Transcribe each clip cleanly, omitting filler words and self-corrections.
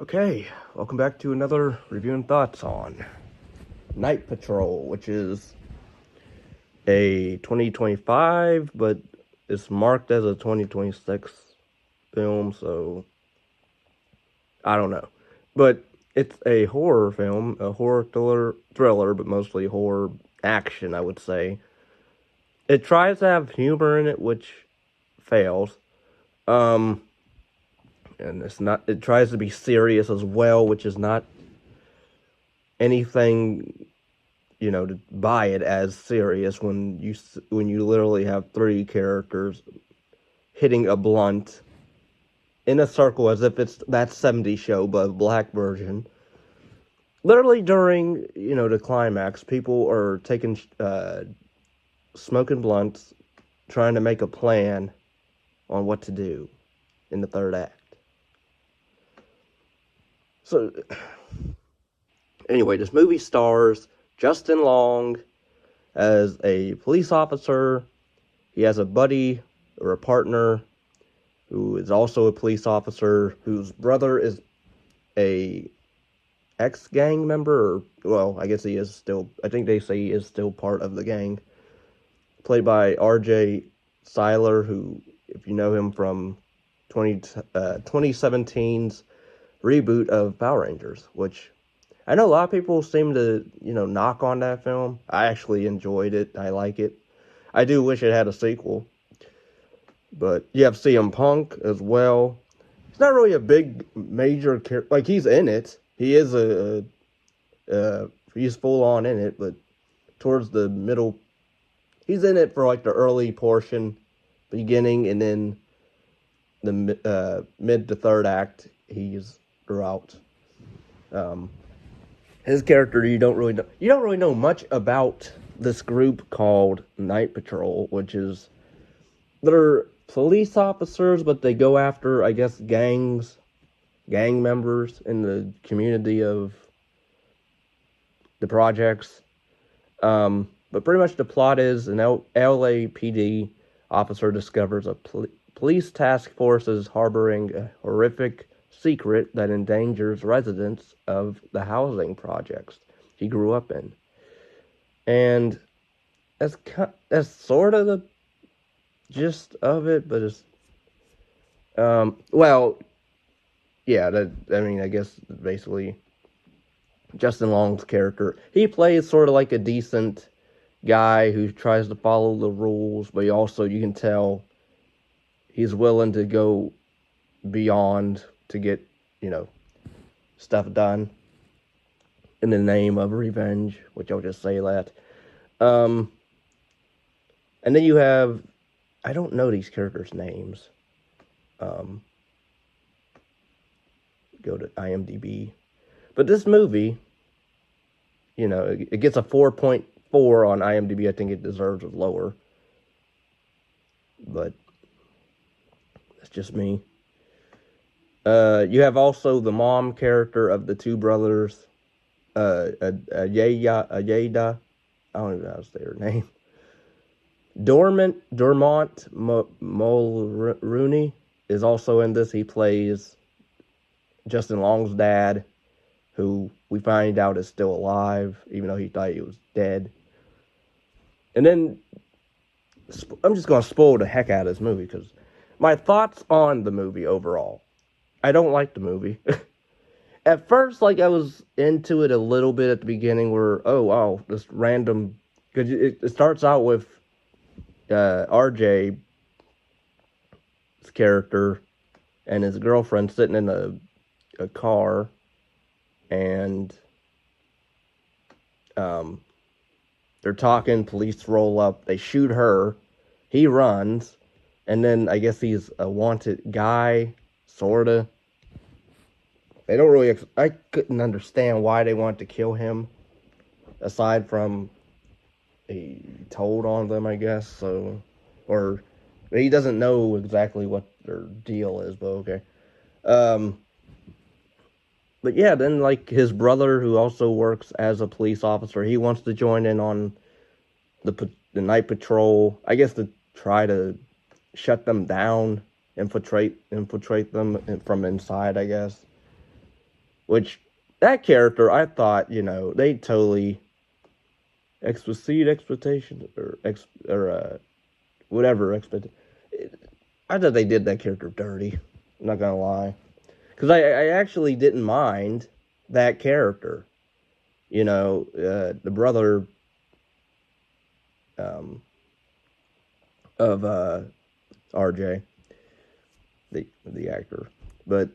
Okay, welcome back to another review and thoughts on Night Patrol, which is a 2025, but it's marked as a 2026 film, so I don't know. But it's a horror film, a horror thriller, but mostly horror action, I would say. It tries to have humor in it, which fails. Um, and it tries to be serious as well, which is not anything to buy it as serious when you literally have three characters hitting a blunt in a circle as if it's that 70s show but a black version. Literally during the climax, people are taking smoking blunts, trying to make a plan on what to do in the third act. So anyway, this movie stars Justin Long as a police officer. He has a buddy or a partner who is also a police officer, whose brother is a ex-gang member, or, well, I guess he is still, I think they say he is still part of the gang, played by R.J. Seiler, who, if you know him from 2017's reboot of Power Rangers, which I know a lot of people seem to, knock on that film. I actually enjoyed it. I like it. I do wish it had a sequel. But you have CM Punk as well. He's not really a big major character. Like, he's in it. He is he's full on in it, but towards the middle, he's in it for like the early portion, beginning, and then the mid to third act, he's throughout. His character, you don't really know much about this group called Night Patrol, which is, they're police officers, but they go after, I guess, gang members in the community of the projects. But pretty much the plot is an LAPD officer discovers a police task force is harboring a horrific secret that endangers residents of the housing projects he grew up in. And that's sort of the gist of it, but it's well, yeah, I guess basically Justin Long's character, he plays sort of like a decent guy who tries to follow the rules, but you can tell he's willing to go beyond to get stuff done in the name of revenge, which I'll just say that. And then you have, I don't know these characters' names. Go to IMDb. But this movie, it gets a 4.4 on IMDb. I think it deserves it lower. But that's just me. You have also the mom character of the two brothers, Yeda. I don't even know how to say her name. Dormont Mulrooney is also in this. He plays Justin Long's dad, who we find out is still alive, even though he thought he was dead. And then, I'm just going to spoil the heck out of this movie, because my thoughts on the movie overall. I don't like the movie. At first, I was into it a little bit at the beginning, where, oh, wow, this random, because it starts out with RJ's character and his girlfriend sitting in a car, and they're talking, police roll up, they shoot her, he runs, and then I guess he's a wanted guy, sorta. They don't really, I couldn't understand why they wanted to kill him, aside from he told on them, I guess, so, or he doesn't know exactly what their deal is, but okay. But yeah, then his brother, who also works as a police officer, he wants to join in on the night patrol, I guess, to try to shut them down, infiltrate them from inside, I guess. which that character, I thought, they totally expectations or whatever expect. I thought they did that character dirty. I'm not gonna lie, because I actually didn't mind that character. The brother um, of RJ, the actor, but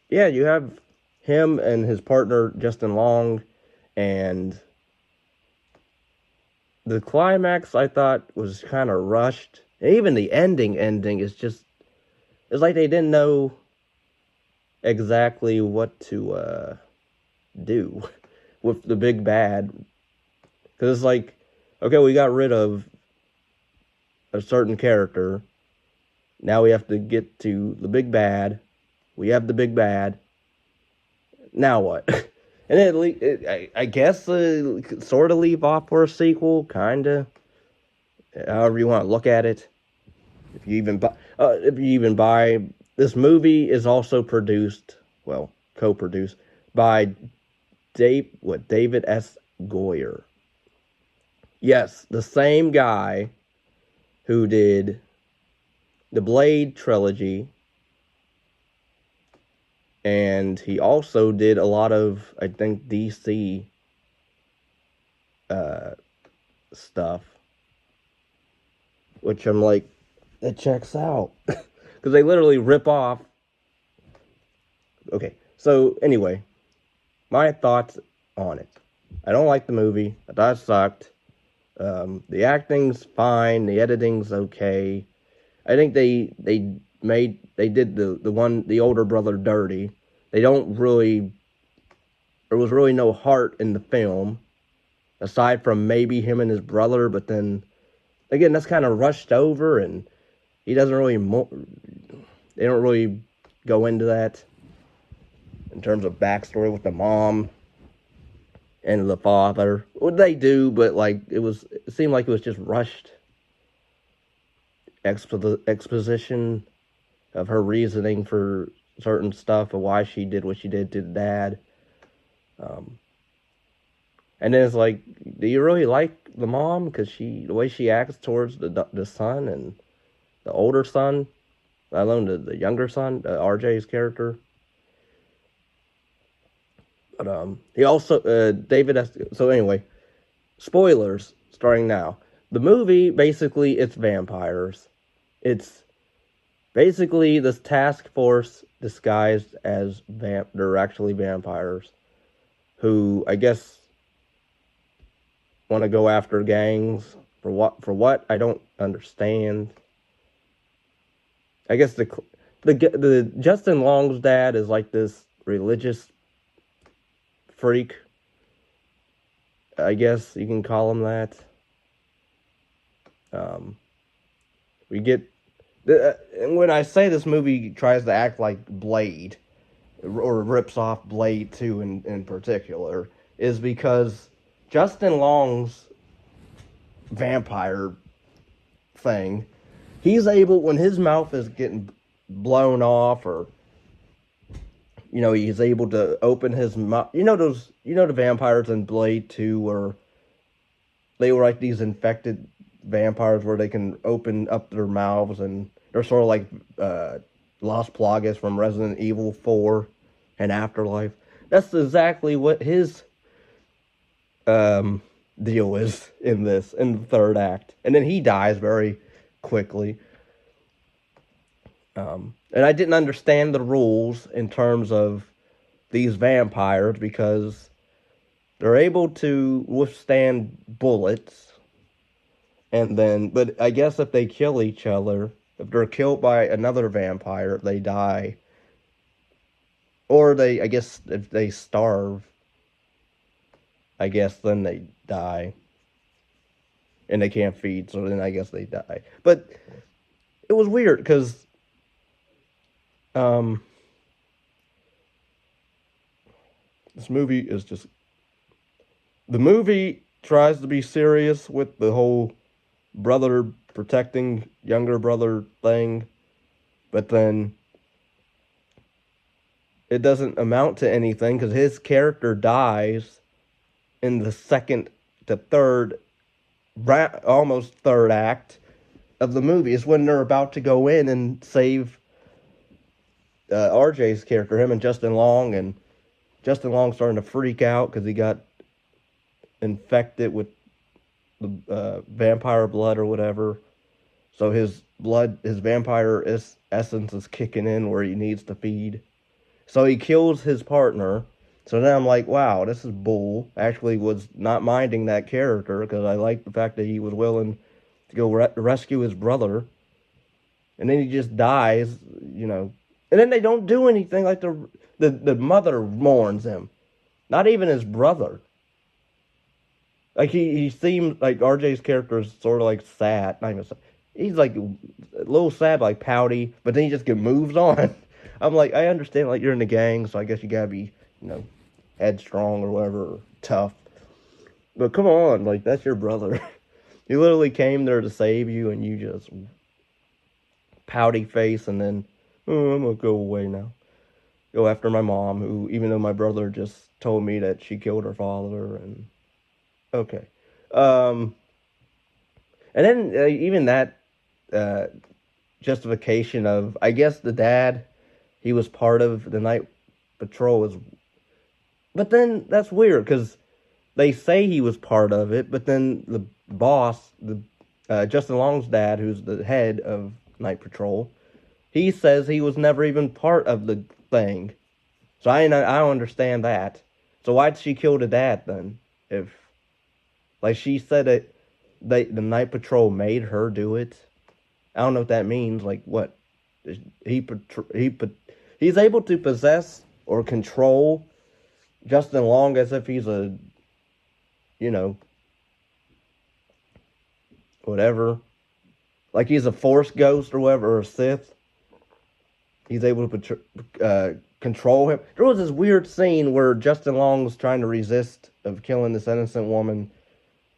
yeah, you have him and his partner Justin Long, and the climax I thought was kind of rushed. And even the ending is just, it's like they didn't know exactly what to do with the big bad. Because it's like, okay, we got rid of a certain character. Now we have to get to the big bad. We have the big bad. Now what? And I guess sort of leave off for a sequel, kind of. However you want to look at it. If you even buy, this movie is also produced, well, co-produced by David S. Goyer. Yes, the same guy who did the Blade trilogy, and he also did a lot of, I think, DC stuff, which I'm like, it checks out. Because they literally rip off. Okay, so anyway, my thoughts on it. I don't like the movie. I thought it sucked. The acting's fine. The editing's okay. I think they did the older brother dirty. They don't really. There was really no heart in the film, aside from maybe him and his brother. But then again, that's kind of rushed over, and he doesn't really. They don't really go into that in terms of backstory with the mom and the father. What they do, but like it seemed like it was just rushed exposition of her reasoning for certain stuff, of why she did what she did to dad. And then it's like, do you really like the mom? Because the way she acts towards the son and the older son, let alone the younger son, RJ's character. But he also David S. So anyway, spoilers starting now. The movie, basically, it's vampires. It's basically this task force disguised as they're actually vampires who, I guess, want to go after gangs for what I don't understand. I guess the Justin Long's dad is like this religious freak. I guess you can call him that. We get, and when I say this movie tries to act like Blade, or rips off Blade 2 in particular, is because Justin Long's vampire thing, he's able, when his mouth is getting blown off, or he's able to open his mouth. The vampires in Blade 2 where they were like these infected vampires where they can open up their mouths, and they're sort of like Las Plagas from Resident Evil 4 and Afterlife. That's exactly what his deal is in the third act. And then he dies very quickly. And I didn't understand the rules in terms of these vampires, because they're able to withstand bullets. And then, but I guess if they kill each other, if they're killed by another vampire, they die. Or I guess if they starve, I guess then they die. And they can't feed, so then I guess they die. But it was weird, because this movie is just... The movie tries to be serious with the whole brother protecting younger brother thing, but then it doesn't amount to anything because his character dies in the second to third, almost third act of the movie. Is when they're about to go in and save RJ's character, him and Justin Long, and Justin Long starting to freak out because he got infected with the vampire blood or whatever. So his vampire essence is kicking in where he needs to feed. So he kills his partner. So then I'm like, wow, this is bull. Actually was not minding that character because I like the fact that he was willing to go rescue his brother. And then he just dies, you know. And then they don't do anything. Like the mother mourns him. Not even his brother. Like he seems like RJ's character is sort of like sad. Not even sad. He's like a little sad, like pouty, but then he just moves on. I'm like, I understand, like you're in the gang, so I guess you gotta be, you know, headstrong or whatever, or tough. But come on, like that's your brother. He literally came there to save you, and you just pouty face, and then I'm gonna go away now. Go after my mom, who, even though my brother just told me that she killed her father, and okay. And then even that justification of, I guess the dad, he was part of the night patrol is, but then that's weird because they say he was part of it, but then the boss, Justin Long's dad, who's the head of night patrol, he says he was never even part of the thing. So I don't understand that. So why'd she kill the dad then? If, like she said it, the night patrol made her do it. I don't know what that means. Like what? He's able to possess or control Justin Long as if he's a, you know, whatever. Like he's a Force ghost or whatever, or a Sith. He's able to control him. There was this weird scene where Justin Long's trying to resist of killing this innocent woman,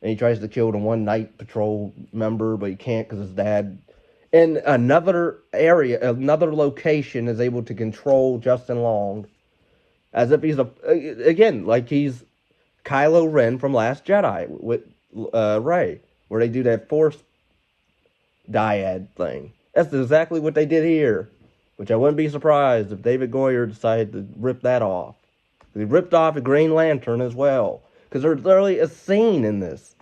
and he tries to kill the one night patrol member, but he can't because his dad, in another area, another location, is able to control Justin Long as if he's again, like he's Kylo Ren from Last Jedi with Rey, where they do that Force dyad thing. That's exactly what they did here, which I wouldn't be surprised if David Goyer decided to rip that off. He ripped off a Green Lantern as well, because there's literally a scene in this.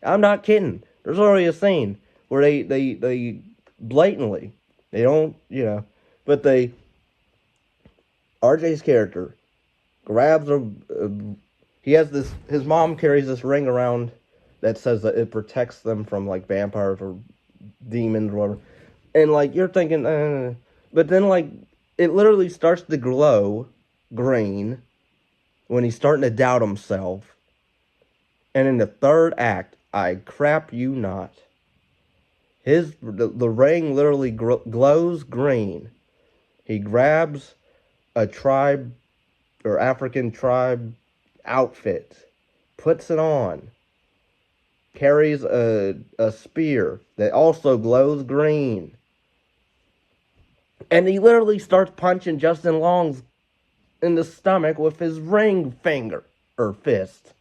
I'm not kidding. There's already a scene where they blatantly, they don't, you know, but RJ's character grabs he has this, his mom carries this ring around that says that it protects them from like vampires or demons or whatever. And like, you're thinking, but then like, it literally starts to glow green when he's starting to doubt himself. And in the third act, I crap you not, the ring literally glows green. He grabs a tribe or African tribe outfit, puts it on, carries a spear that also glows green, and he literally starts punching Justin Long in the stomach with his ring finger or fist.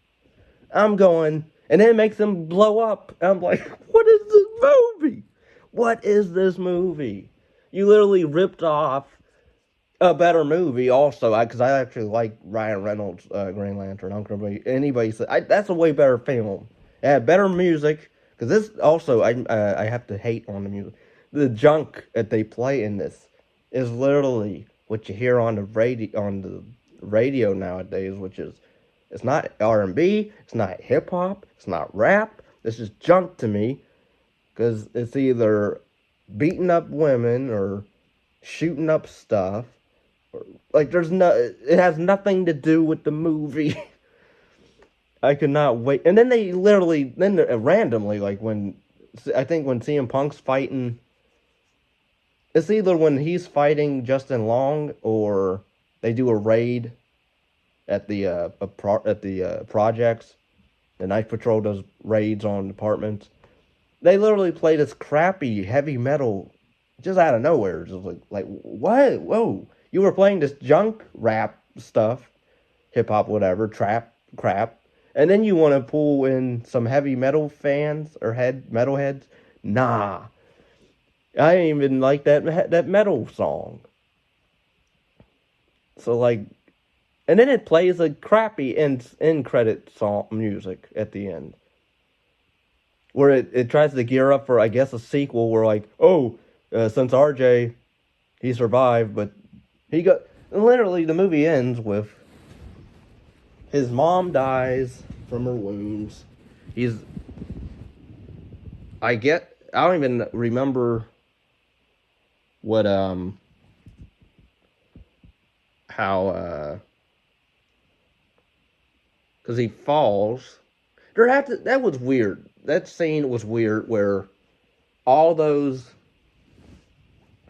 I'm going, and then it makes him blow up. I'm like, what is this movie? What is this movie? You literally ripped off a better movie also, because I actually like Ryan Reynolds' Green Lantern. I don't care what anybody says. That's a way better film. It had better music, because this also, I have to hate on the music. The junk that they play in this is literally what you hear on the radio nowadays, which is, it's not R&B, it's not hip-hop, it's not rap. This is junk to me, because it's either beating up women or shooting up stuff. Like, it has nothing to do with the movie. I could not wait. And then they literally, randomly, like I think when CM Punk's fighting, it's either when he's fighting Justin Long or they do a raid at the projects. The Night Patrol does raids on apartments. They literally play this crappy heavy metal just out of nowhere. Just like what? Whoa. You were playing this junk rap stuff, hip hop, whatever, trap, crap, and then you want to pull in some heavy metal fans or metalheads? Nah, I ain't even like that metal song. So like, and then it plays a crappy end credit song music at the end, where it tries to gear up for, I guess, a sequel. Where like, oh, since RJ he survived, but he got literally the movie ends with his mom dies from her wounds. He's I don't even remember what how because he falls. That was weird. That scene was weird where all those,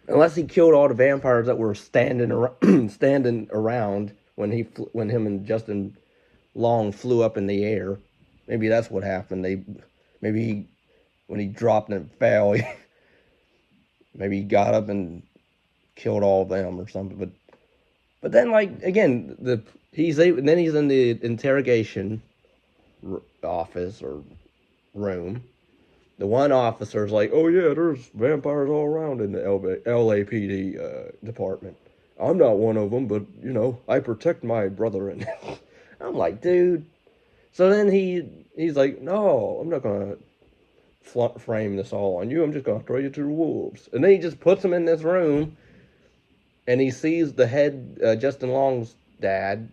unless he killed all the vampires that were standing around when him and Justin Long flew up in the air. Maybe that's what happened. When he dropped and fell, maybe he got up and killed all of them or something. But then, like, again, he's in the interrogation office or room. The one officer's like, "Oh yeah, there's vampires all around in the LAPD department. I'm not one of them, but I protect my brother." And I'm like, dude. So then he's like, "No, I'm not gonna frame this all on you. I'm just gonna throw you to the wolves." And then he just puts him in this room, and he sees the head, Justin Long's dad,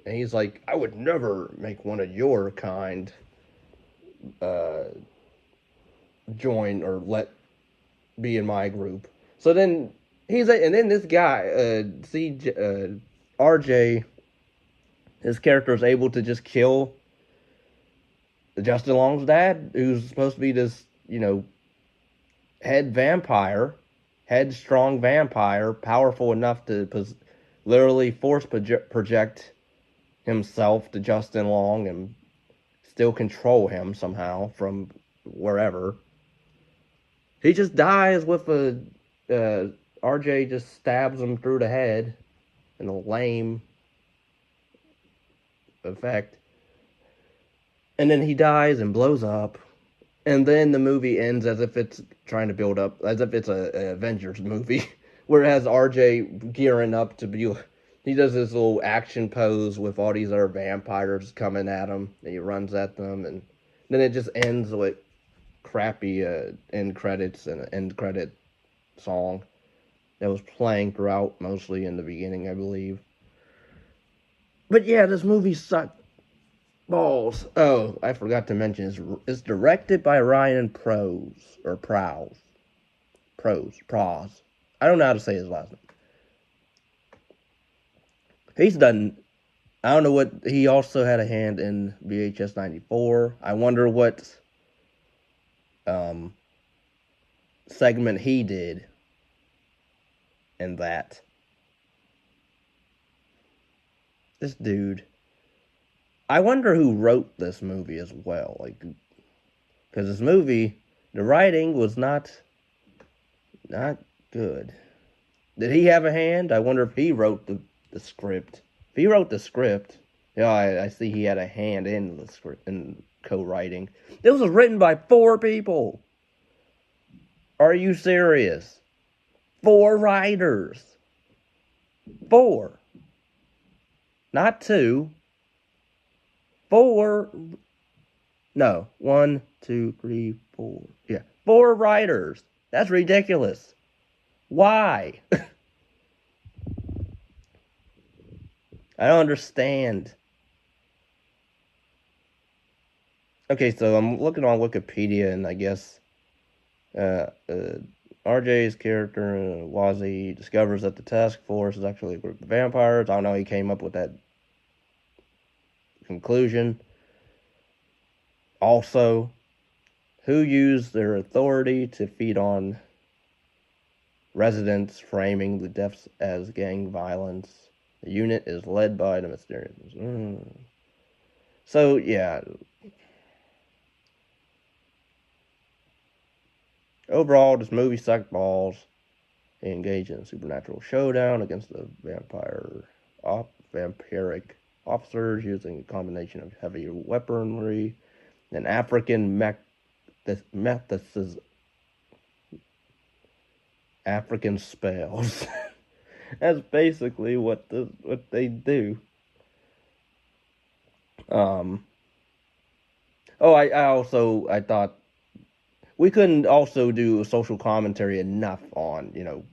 and he's like, "I would never make one of your kind uh, join or let be in my group." So then and then this guy, RJ, his character is able to just kill Justin Long's dad, who's supposed to be this, headstrong vampire, powerful enough to literally force project himself to Justin Long and still control him somehow from wherever. He just dies with RJ just stabs him through the head in a lame effect. And then he dies and blows up. And then the movie ends as if it's trying to build up, as if it's a Avengers movie, where it has RJ gearing up to be. He does this little action pose with all these other vampires coming at him, and he runs at them, and then it just ends with crappy end credits and an end credit song that was playing throughout, mostly in the beginning, I believe. But yeah, this movie sucked balls. Oh, I forgot to mention, it's directed by Ryan Prows. Prows. I don't know how to say his last name. He's done, I don't know what, he also had a hand in VHS 94. I wonder what segment he did in that. This dude. I wonder who wrote this movie as well. Like, because this movie, the writing was not good. Did he have a hand? I wonder if he wrote the script. If he wrote the script, yeah, I see he had a hand in the script in co-writing. This was written by 4 people. Are you serious? 4 writers. 4. Not 2. 4. No. 1, 2, 3, 4. Yeah. 4 writers. That's ridiculous. Why? I don't understand. Okay, so I'm looking on Wikipedia, and I guess RJ's character, Wazzy, discovers that the task force is actually a group of vampires. I don't know, he came up with that conclusion. Also, who used their authority to feed on residents, framing the deaths as gang violence. The unit is led by the mysterious. So, yeah. Overall, this movie sucked balls. They engage in a supernatural showdown against the vampiric officers using a combination of heavy weaponry and African spells. That's basically what they do. I thought we couldn't also do a social commentary enough on,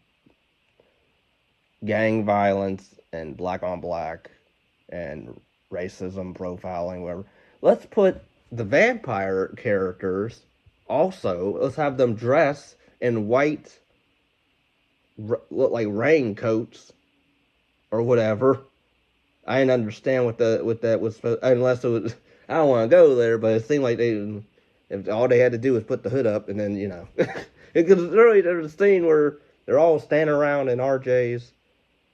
gang violence and black on black and racism, profiling, whatever. Let's put the vampire characters also, let's have them dress in white, look like raincoats or whatever. I didn't understand what that was supposed, unless it was. I don't want to go there, but it seemed like if all they had to do was put the hood up, and then because really there's a scene where they're all standing around in RJ's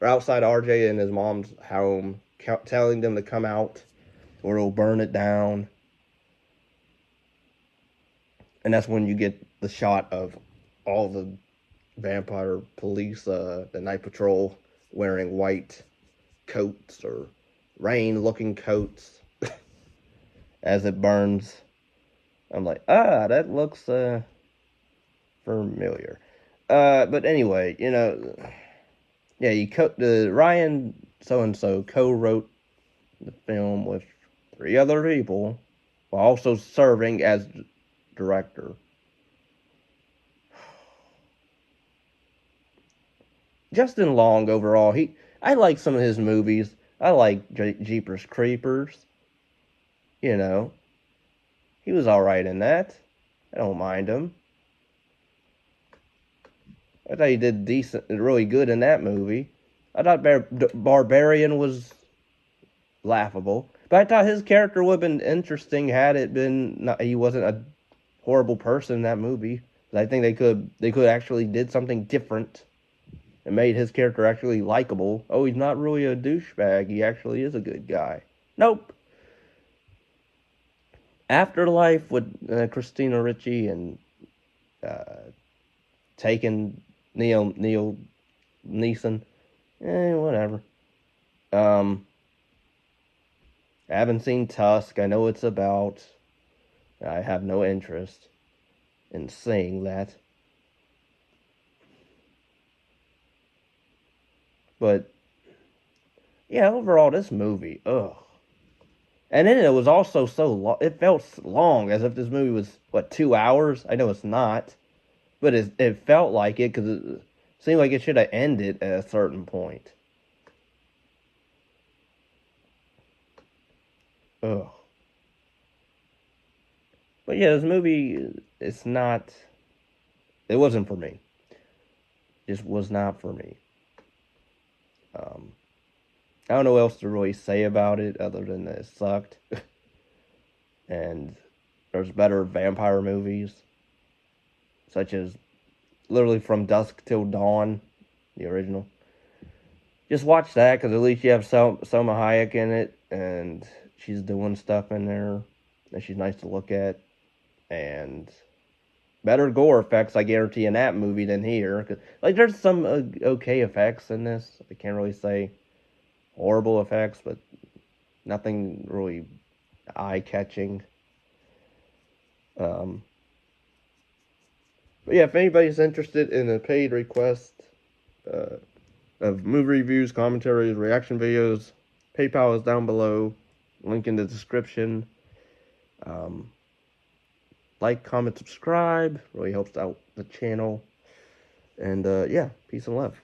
or outside RJ and his mom's home, telling them to come out, or it'll burn it down. And that's when you get the shot of all the vampire police, the night patrol, wearing white coats or rain-looking coats as it burns. I'm like, that looks familiar. But anyway, the Ryan so-and-so co-wrote the film with 3 other people while also serving as director. Justin Long overall, I like some of his movies. I like Jeepers Creepers. He was alright in that. I don't mind him. I thought he did decent, really good in that movie. I thought Barbarian was laughable, but I thought his character would have been interesting had it been he wasn't a horrible person in that movie. I think they could actually did something different and made his character actually likable. Oh, he's not really a douchebag. He actually is a good guy. Nope. Afterlife with Christina Ricci and Taken Neil Neeson. Whatever. I haven't seen Tusk. I know it's about. I have no interest in seeing that. But yeah, overall, this movie, ugh. And then it was also so long. It felt long, as if this movie was 2 hours. I know it's not, but it felt like it because it seemed like it should have ended at a certain point. Ugh. But yeah, this movie, it's not. It wasn't for me. It just was not for me. I don't know what else to really say about it other than that it sucked. And there's better vampire movies, such as literally From Dusk Till Dawn, the original. Just watch that because at least you have Selma Hayek in it, and she's doing stuff in there, and she's nice to look at, and better gore effects, I guarantee, in that movie than here. There's some okay effects in this. I can't really say horrible effects, but nothing really eye-catching. But yeah, if anybody's interested in a paid request of movie reviews, commentaries, reaction videos, PayPal is down below. Link in the description. Like, comment, subscribe. Really helps out the channel. And yeah, peace and love.